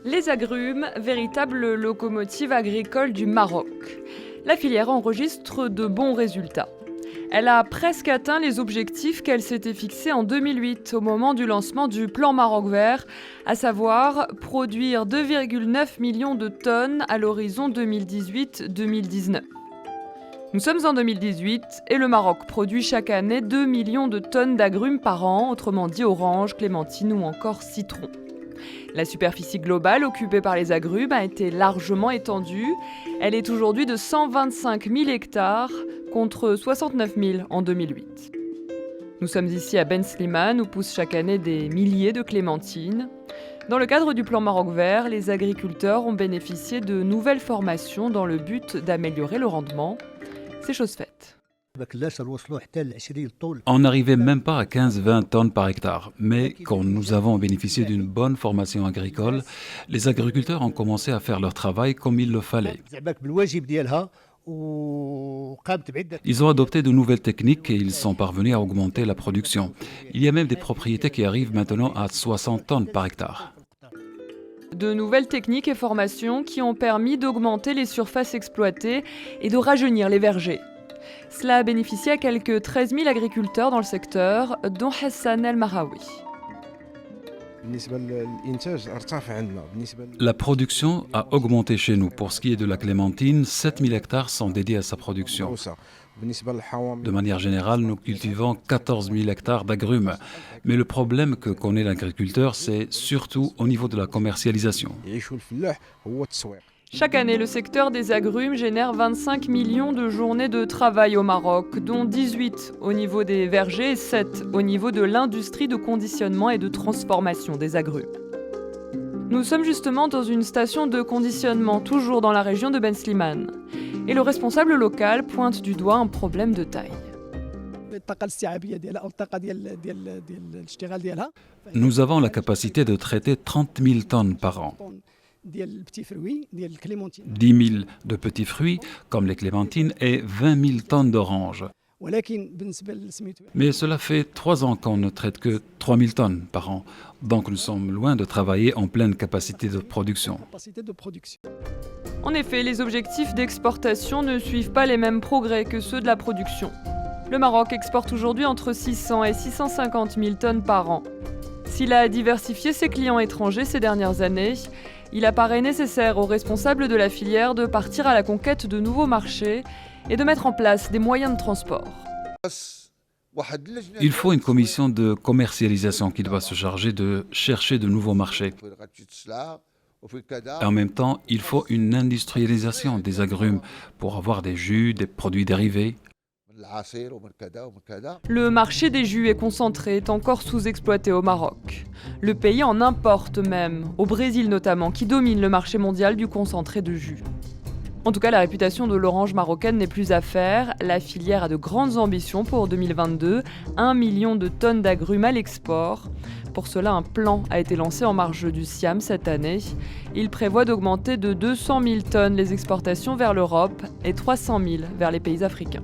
Les agrumes, véritables locomotives agricoles du Maroc. La filière enregistre de bons résultats. Elle a presque atteint les objectifs qu'elle s'était fixés en 2008 au moment du lancement du plan Maroc Vert, à savoir produire 2,9 millions de tonnes à l'horizon 2018-2019. Nous sommes en 2018 et le Maroc produit chaque année 2 millions de tonnes d'agrumes par an, autrement dit orange, clémentine ou encore citron. La superficie globale occupée par les agrumes a été largement étendue. Elle est aujourd'hui de 125 000 hectares contre 69 000 en 2008. Nous sommes ici à Ben Slimane où poussent chaque année des milliers de clémentines. Dans le cadre du plan Maroc Vert, les agriculteurs ont bénéficié de nouvelles formations dans le but d'améliorer le rendement. C'est chose faite. On n'arrivait même pas à 15-20 tonnes par hectare. Mais quand nous avons bénéficié d'une bonne formation agricole, les agriculteurs ont commencé à faire leur travail comme il le fallait. Ils ont adopté de nouvelles techniques et ils sont parvenus à augmenter la production. Il y a même des propriétés qui arrivent maintenant à 60 tonnes par hectare. De nouvelles techniques et formations qui ont permis d'augmenter les surfaces exploitées et de rajeunir les vergers. Cela a bénéficié à quelques 13 000 agriculteurs dans le secteur, dont Hassan El Maraoui. La production a augmenté chez nous. Pour ce qui est de la clémentine, 7 000 hectares sont dédiés à sa production. De manière générale, nous cultivons 14 000 hectares d'agrumes. Mais le problème que connaît l'agriculteur, c'est surtout au niveau de la commercialisation. Chaque année, le secteur des agrumes génère 25 millions de journées de travail au Maroc, dont 18 au niveau des vergers et 7 au niveau de l'industrie de conditionnement et de transformation des agrumes. Nous sommes justement dans une station de conditionnement, toujours dans la région de Ben Slimane. Et le responsable local pointe du doigt un problème de taille. Nous avons la capacité de traiter 30 000 tonnes par an. 10 000 de petits fruits, comme les clémentines, et 20 000 tonnes d'oranges. Mais cela fait 3 ans qu'on ne traite que 3 000 tonnes par an. Donc nous sommes loin de travailler en pleine capacité de production. En effet, les objectifs d'exportation ne suivent pas les mêmes progrès que ceux de la production. Le Maroc exporte aujourd'hui entre 600 et 650 000 tonnes par an. S'il a diversifié ses clients étrangers ces dernières années, il apparaît nécessaire aux responsables de la filière de partir à la conquête de nouveaux marchés et de mettre en place des moyens de transport. Il faut une commission de commercialisation qui doit se charger de chercher de nouveaux marchés. Et en même temps, il faut une industrialisation des agrumes pour avoir des jus, des produits dérivés. Le marché des jus et concentrés est encore sous-exploité au Maroc. Le pays en importe même, au Brésil notamment, qui domine le marché mondial du concentré de jus. En tout cas, la réputation de l'orange marocaine n'est plus à faire. La filière a de grandes ambitions pour 2022, 1 million de tonnes d'agrumes à l'export. Pour cela, un plan a été lancé en marge du Siam cette année. Il prévoit d'augmenter de 200 000 tonnes les exportations vers l'Europe et 300 000 vers les pays africains.